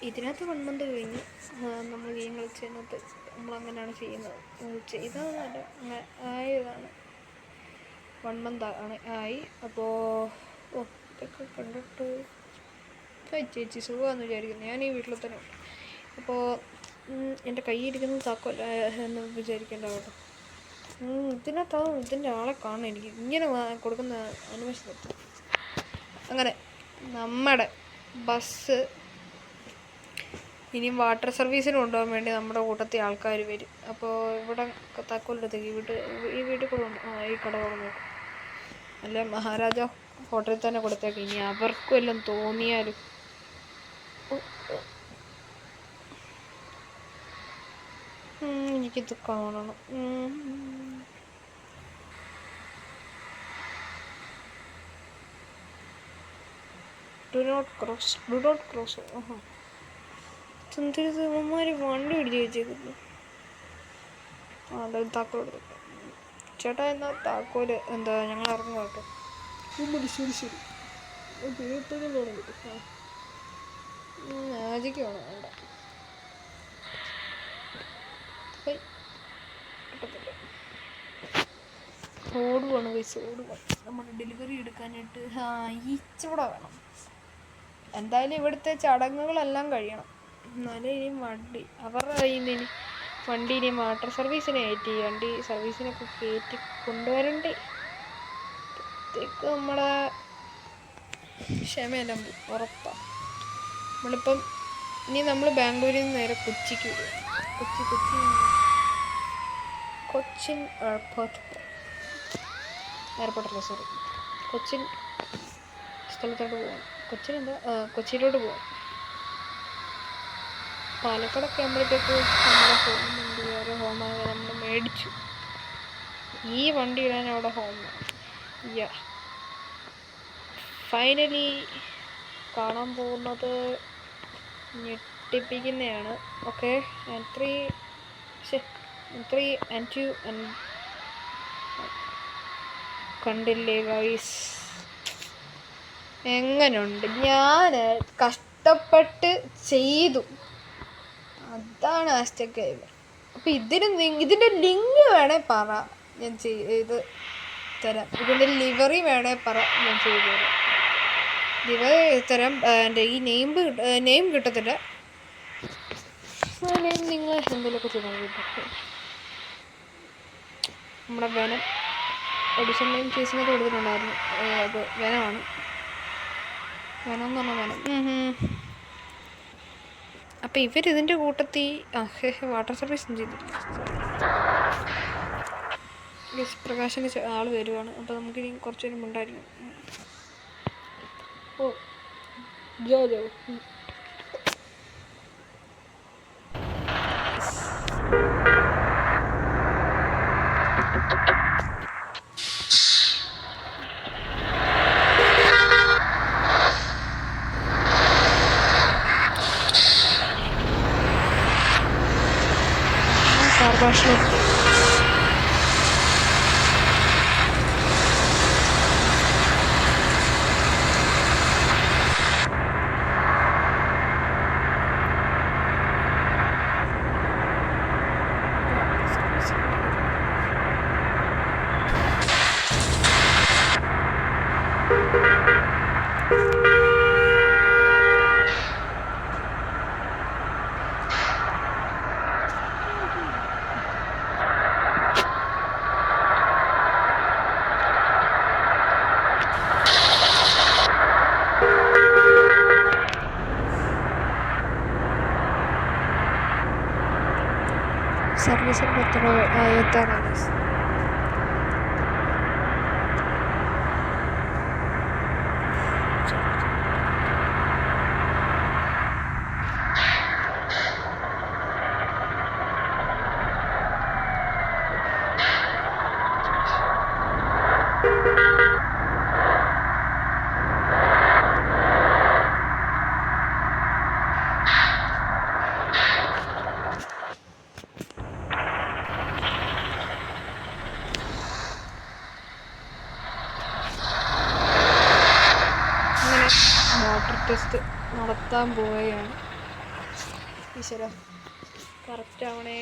ഇതിനകത്ത് 1 month കഴിഞ്ഞ് നമ്മൾ ഗെയിം കളിച്ചതിനകത്ത് നമ്മളങ്ങനെയാണ് ചെയ്തതെന്നല്ല, അങ്ങനെ ആയതാണ്. 1 month ആയി. അപ്പോൾ ഇതൊക്കെ കണ്ടിട്ട് ചേച്ചി സുഖമാണെന്ന് വിചാരിക്കുന്നു. ഞാൻ ഈ വീട്ടിൽ തന്നെ ഉണ്ട്. അപ്പോൾ എൻ്റെ കയ്യിരിക്കുന്നത് താക്കോല എന്ന് വിചാരിക്കേണ്ട കേട്ടോ. ഇതിനകത്താവും ഇതിൻ്റെ ആളെ കാണാൻ എനിക്ക് ഇങ്ങനെ കൊടുക്കുന്ന അനിമേഷൻ പറ്റും. അങ്ങനെ നമ്മുടെ ബസ് ഇനിയും വാട്ടർ സർവീസിന് കൊണ്ടുപോകാൻ വേണ്ടി നമ്മുടെ കൂട്ടത്തിൽ ആൾക്കാർ വരും. അപ്പോൾ ഇവിടെ താക്കോലെടുത്തേക്ക് ഈ വീട്ടിൽ കൂടെ ഈ കട നോക്കും. അല്ല മഹാരാജ ഹോട്ടലിൽ തന്നെ കൊടുത്തേക്ക്. ഇനി അവർക്കും എല്ലാം തോന്നിയാലും എനിക്കിത് കാണണം. Do not cross. എന്തിരി വണ്ടി പിടിച്ച് വെച്ചേക്കുന്നു. എന്തായാലും താക്കോൽ എടുത്തു. ചേട്ടാ എന്നാൽ താക്കോല് എന്താ ഞങ്ങൾ ഇറങ്ങും കേട്ടോ. ശരി പേപ്പറുകളോടെ കിട്ടും. ആജിക്ക് വേണം, വേണ്ട കിട്ടത്തില്ല. ഓടുവാണ് പൈസ, ഓടുവാണ്. നമ്മുടെ ഡെലിവറി എടുക്കാനായിട്ട് ഈച്ചൂടെ വേണം. എന്തായാലും ഇവിടുത്തെ ചടങ്ങുകളെല്ലാം കഴിയണം, എന്നാലേ ഇനി വണ്ടി അവരുടെ കയ്യിൽ നിന്ന് വണ്ടി ഇനി വാട്ടർ സർവീസിനെ വണ്ടി സർവീസിനൊക്കെ കയറ്റി കൊണ്ടുവരണ്ടേ. അപ്പോഴത്തേക്ക് നമ്മളെ ക്ഷമയെല്ലാം ഉറപ്പാണ്. നമ്മളിപ്പം ഇനി നമ്മൾ ബാംഗ്ലൂരിൽ നിന്ന് നേരെ കൊച്ചിക്ക് വരും. കൊച്ചിൻ എയർപോർട്ടല്ല, സോറി, കൊച്ചിൻ സ്ഥലത്തോട്ട് പോകാം. കൊച്ചിയിലോട്ട് പോകാം. പാലക്കാടൊക്കെ ആകുമ്പോഴത്തേക്ക് നമ്മുടെ ഹോമുണ്ട്, വേറെ ഹോമാകെ നമ്മൾ മേടിച്ചു. ഈ വണ്ടി ഇടാൻ അവിടെ ഹോം വേണം. ഫൈനലി കാണാൻ പോകുന്നത് ഞെട്ടിപ്പിക്കുന്നതാണ്. ഓക്കെ, 3 and 2 കണ്ടില്ലേ ഗൈസ്? എങ്ങനെയുണ്ട്? ഞാൻ കഷ്ടപ്പെട്ട് ചെയ്തു, അതാണ് ആസ്റ്റക് ഗെയിമർ. അപ്പോൾ ഇതിൻ്റെ ലിങ്ക് വേണേ പറ, ഞാൻ ചെയ്ത് തരാം. ഇതിൻ്റെ ലിവറി വേണേ പറ, ഞാൻ ചെയ്തു തരാം. തരാം. എൻ്റെ ഈ നെയിം കിട്ടത്തില്ല. നെയിം നിങ്ങൾ എന്തെങ്കിലുമൊക്കെ ചെയ്താൽ കിട്ടും. നമ്മുടെ വെനം എഡിഷൻ നെയിം ചേച്ചിനകത്ത് കൊടുത്തിട്ടുണ്ടായിരുന്നു. അപ്പോൾ വെനമാണ്. വെനം എന്ന് പറഞ്ഞാൽ വെനം. അപ്പം ഇവരിതിൻ്റെ കൂട്ടത്തിൽ വാട്ടർ സർവീസ് ചെയ്തില്ല. പ്രകാശിന് ആൾ വരുവാണ്. അപ്പോൾ നമുക്കിനി കുറച്ച് നേരം ഉണ്ടായിരിക്കും. ഓ ജോ ഭാഷയിലെത്തി. സർവീസിൽ എത്താറാണ്. വാട്ടർ ടെസ്റ്റ് നടത്താൻ പോവുകയാണ്. ഈശ്വര കറക്റ്റ് ആവണേ.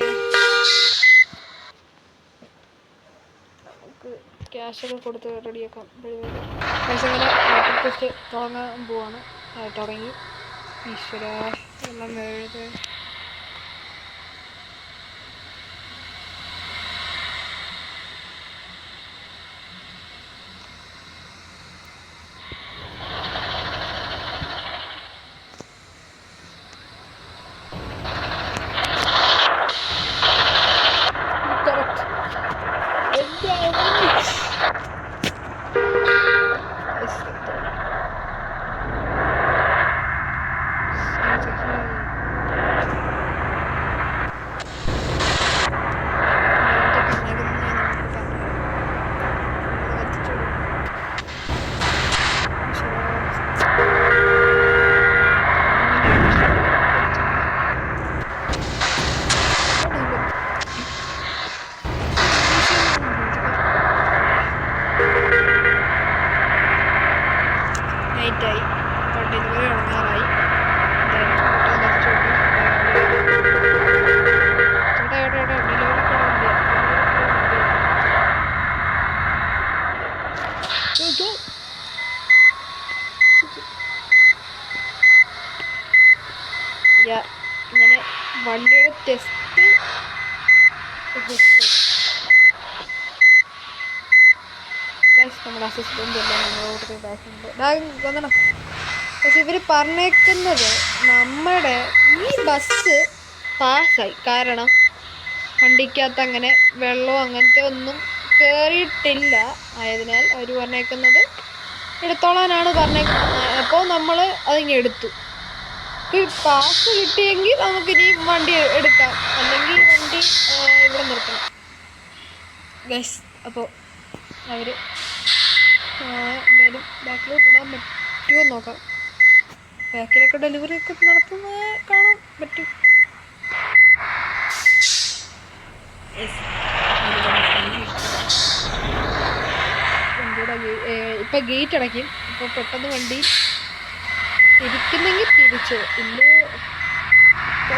നമുക്ക് ക്യാഷൊക്കെ കൊടുത്ത് റെഡിയാക്കാം. പക്ഷേ ഇങ്ങനെ വാട്ടർ ടെസ്റ്റ് തുടങ്ങാൻ പോവാണ്. തുടങ്ങി. ഈശ്വര എല്ലാം എഴുത്. നൈറ്റായി. അപ്പോൾ ഡെലിവറി തുടങ്ങാറായി. ഇങ്ങനെ വണ്ടിയുടെ ടെസ്റ്റ് നമ്മുടെ അസിസ്റ്റൻ്റ് എല്ലാം നമ്മളോട് ബാഗ് വന്നണം. പക്ഷെ ഇവർ പറഞ്ഞേക്കുന്നത് നമ്മുടെ ഈ ബസ് പാസ്സായി. കാരണം വണ്ടിക്കകത്ത് അങ്ങനെ വെള്ളമോ അങ്ങനത്തെ ഒന്നും കയറിയിട്ടില്ല. ആയതിനാൽ അവർ പറഞ്ഞേക്കുന്നത് എടുത്തോളാനാണ് പറഞ്ഞേക്കുന്നത്. അപ്പോൾ നമ്മൾ അതിങ്ങ് എടുത്തു. പാസ് കിട്ടിയെങ്കിൽ നമുക്കിനി വണ്ടി എടുക്കാം, അല്ലെങ്കിൽ വണ്ടി ഇവിടെ നിർത്തണം. ഗൈസ് അപ്പോൾ അവർ എന്തായാലും ബാക്കിലോട്ട് ഇടാൻ പറ്റുമോ നോക്കാം. ബാക്കിലൊക്കെ ഡെലിവറി ഒക്കെ നടത്തുന്ന കാണാൻ പറ്റും. ഇപ്പം ഗേറ്റ് അടയ്ക്കും. ഇപ്പോൾ പെട്ടെന്ന് വണ്ടി ഇരിക്കുന്നെങ്കിൽ തിരിച്ചു. ഇല്ല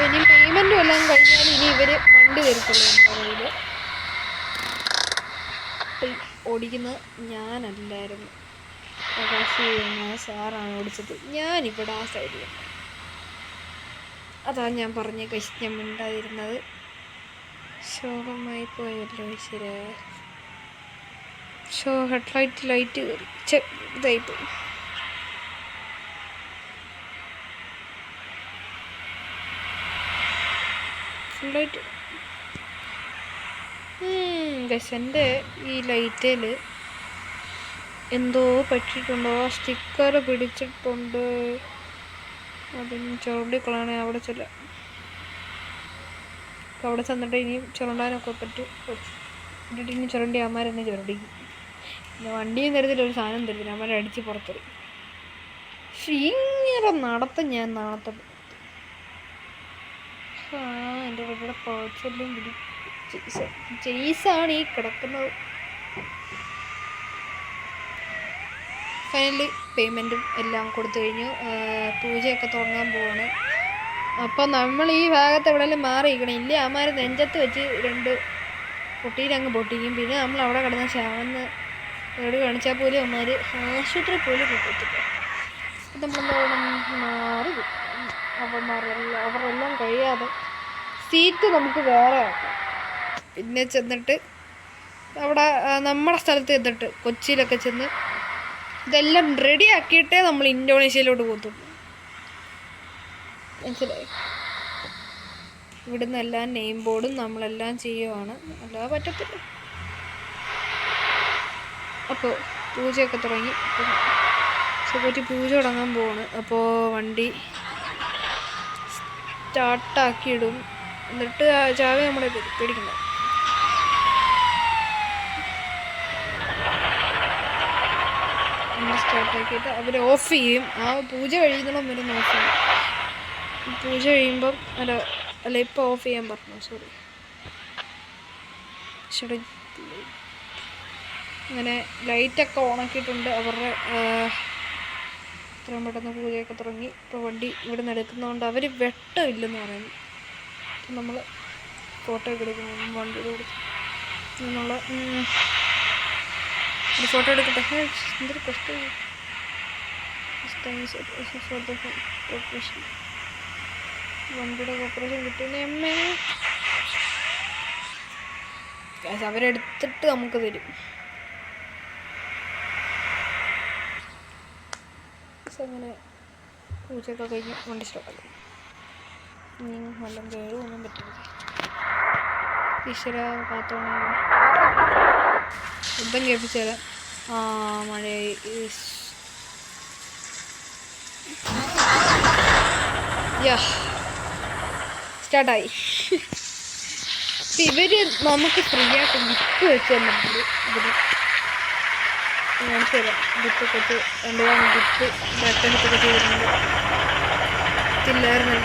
ഇനി പേയ്മെൻറ്റും എല്ലാം കഴിഞ്ഞാൽ ഇനി ഇവർ വണ്ടി തരത്തുള്ളൂ നമ്മുടെ കയ്യിൽ. ഓടിക്കുന്നത് ഞാനല്ലായിരുന്നു. പ്രകാശ് സാറാണ് ഓടിച്ചത്. ഞാനിവിടെ ആ സൈഡിൽ. അതാ ഞാൻ പറഞ്ഞ ഞാൻ മിണ്ടാതിരുന്നത്. ശോകമായി പോയല്ലോ ശരി. ഹെഡ്ലൈറ്റ് ലൈറ്റ് കയറി ഇതായിപ്പോയി. ഫുള്ളായിട്ട് എൻ്റെ ഈ ലൈറ്റിൽ എന്തോ പറ്റിയിട്ടുണ്ടോ, ആ സ്റ്റിക്കർ പിടിച്ചിട്ടുണ്ട്. അതിന് ചുരണ്ടിക്കളാണ്. അവിടെ അവിടെ ചെന്നിട്ട് ഇനിയും ചുരണ്ടാനൊക്കെ പറ്റും. എന്നിട്ട് ഇനി ചുരണ്ടി അമ്മമാരെന്നെ ചുരണ്ടിക്കും. പിന്നെ വണ്ടിയും തരത്തില്ല, ഒരു സാധനം തരത്തില്ല. അമ്മമാരെ അടിച്ച് പുറത്തെടുക്കും. പക്ഷെ ഇങ്ങനെ നടത്തം ഞാൻ നാളത്തെ എൻ്റെ ഇവിടെ പേഴ്സെല്ലാം പിടി ചെയ്സാണ് ഈ കിടക്കുന്നത്. ഫൈനലി പേയ്മെൻറ്റും എല്ലാം കൊടുത്തു കഴിഞ്ഞു. പൂജയൊക്കെ തുടങ്ങാൻ പോവാണ്. അപ്പോൾ നമ്മൾ ഈ ഭാഗത്ത് എവിടെയെങ്കിലും മാറിയിരിക്കണം. ഇല്ലേ അമ്മമാർ നെഞ്ചത്ത് വെച്ച് 2 പൊട്ടിയിലങ്ങ് പൊട്ടിക്കും. പിന്നെ നമ്മൾ അവിടെ കിടന്ന് ചാവന്ന് കേട് കാണിച്ചാൽ പോലും അമ്മമാർ ആശുപത്രി പോലും കിട്ടത്തില്ല. അപ്പം നമ്മളെന്താ മാറി അവരെല്ലാം കഴിയാതെ സീറ്റ് നമുക്ക് വേറെ ആക്കാം. പിന്നെ ചെന്നിട്ട് അവിടെ നമ്മുടെ സ്ഥലത്ത് ചെന്നിട്ട് കൊച്ചിയിലൊക്കെ ചെന്ന് ഇതെല്ലാം റെഡി ആക്കിയിട്ടേ നമ്മൾ ഇന്തോനേഷ്യയിലോട്ട് പോകത്തുള്ളൂ. മനസ്സിലായി? ഇവിടുന്ന് എല്ലാം നെയിം ബോർഡും നമ്മളെല്ലാം ചെയ്യുവാണ്. അല്ലാതെ പറ്റത്തില്ല. അപ്പോൾ പൂജയൊക്കെ തുടങ്ങി. സുഖമായിട്ട് പൂജ തുടങ്ങാൻ പോവാണ്. അപ്പോൾ വണ്ടി സ്റ്റാർട്ടാക്കിയിടും. എന്നിട്ട് ചാവി നമ്മളെ പേടിക്കണ്ട. സ്റ്റാർട്ടാക്കിയിട്ട് അവർ ഓഫ് ചെയ്യും. ആ പൂജ കഴിയുന്നോളം വരുന്ന ഓഫ് ചെയ്യും. പൂജ കഴിയുമ്പം അല്ല ഇപ്പോൾ ഓഫ് ചെയ്യാൻ പറഞ്ഞു. സോറി. അങ്ങനെ ലൈറ്റൊക്കെ ഓണാക്കിയിട്ടുണ്ട്. അവരുടെ ഇത്രയും പെട്ടെന്ന് പൂജയൊക്കെ തുടങ്ങി. ഇപ്പോൾ വണ്ടി ഇവിടെ നിന്ന് എടുക്കുന്നതുകൊണ്ട് അവർ വെട്ടമില്ലെന്ന് പറയുന്നു. അപ്പം നമ്മൾ ഫോട്ടോ ഒക്കെ എടുക്കണം. വണ്ടിയുടെ കൊടുത്ത് എന്നുള്ള ഒരു ഫോട്ടോ എടുക്കട്ടെ. എന്തൊരു കഷ്ടം. വണ്ടിയുടെ കോർപ്പറേഷൻ കിട്ടിയ അമ്മേ അവരെടുത്തിട്ട് നമുക്ക് തരും. അങ്ങനെ പൂജയൊക്കെ കഴിഞ്ഞ് വണ്ടി സ്റ്റാർട്ടാക്കും. ഇനി വല്ലതും കയറുമൊന്നും പറ്റില്ല. ഈശ്വര കാത്തോണം. ശബ്ദം കേൾപ്പിച്ചാൽ മഴയായി. സ്റ്റാർട്ടായി. ഇവര് നമുക്ക് ഫ്രീ ആയിട്ട് ഗിഫ്റ്റ് വെച്ച് തന്നിട്ടുണ്ട്. ഇവര് കാണിച്ചു തരാം. ഗിഫ്റ്റൊക്കെ വെച്ച് 2 തവണ ഗിഫ്റ്റ് ബ്രട്ടനൊക്കെ ചെയ്തിട്ടുണ്ട്. ഇല്ലായിരുന്നു.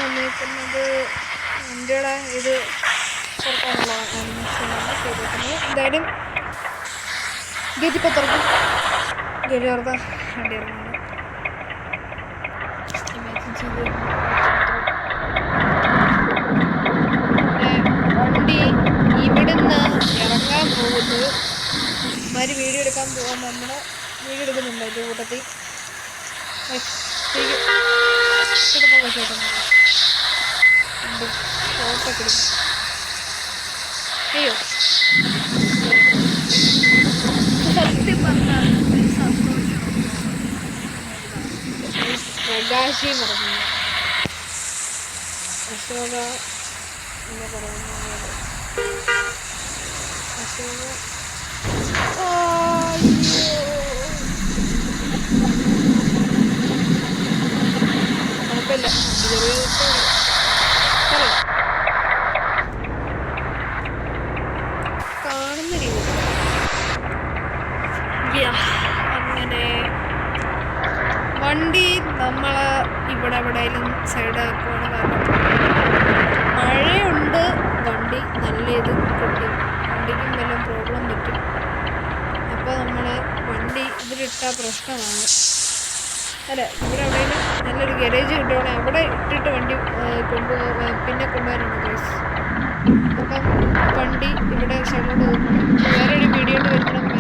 വന്നിരിക്കുന്നത് വണ്ടിയുടെ ഇത് തുറക്കാനുള്ളതാണ് ചെയ്തിരിക്കുന്നത്. എന്തായാലും ഗേറ്റ് ഇപ്പോൾ തുറക്കും. ഗേറ്റ് തുറത്താൽ വണ്ടി ഇറങ്ങുന്നത്. വണ്ടി ഇവിടുന്ന് ഇറങ്ങാൻ പോകുന്നത് മാതിരി വീഡിയോ എടുക്കാൻ പോകാൻ നമ്മുടെ വീഡിയോ എടുക്കുന്നുണ്ട്. അതിൻ്റെ കൂട്ടത്തിൽ ഷോട്ടൊക്കെ എടുക്കും. അയ്യോ സത്യം പറഞ്ഞാൽ പ്രകാശി പറഞ്ഞു അശോക എന്ന് പറയുന്നത്. അശോക കുഴപ്പമില്ല. കാണുന്ന രീതി അങ്ങനെ വണ്ടി നമ്മൾ ഇവിടെ എവിടെയെങ്കിലും സൈഡാക്കുവാണ്. കാരണം മഴയുണ്ട്. വണ്ടി നല്ല ഇത് പൊട്ടി. വണ്ടിക്കും വല്ല പ്രോബ്ലം പറ്റും. അപ്പോൾ നമ്മൾ വണ്ടി ഇതിലിട്ട പ്രശ്നമാണ്. അല്ല ഇവിടെ എവിടെയെങ്കിലും നല്ലൊരു ഗാരേജ് കിട്ടുവാണെങ്കിൽ അവിടെ ഇട്ടിട്ട് വണ്ടി പിന്നെ കൊണ്ടുപോകാനാണ് ഗൈസ്. അപ്പം വണ്ടി ഇവിടെ സൈഡിലോട്ട് നോക്കണം. വേറൊരു വീഡിയോ വരുത്തണം.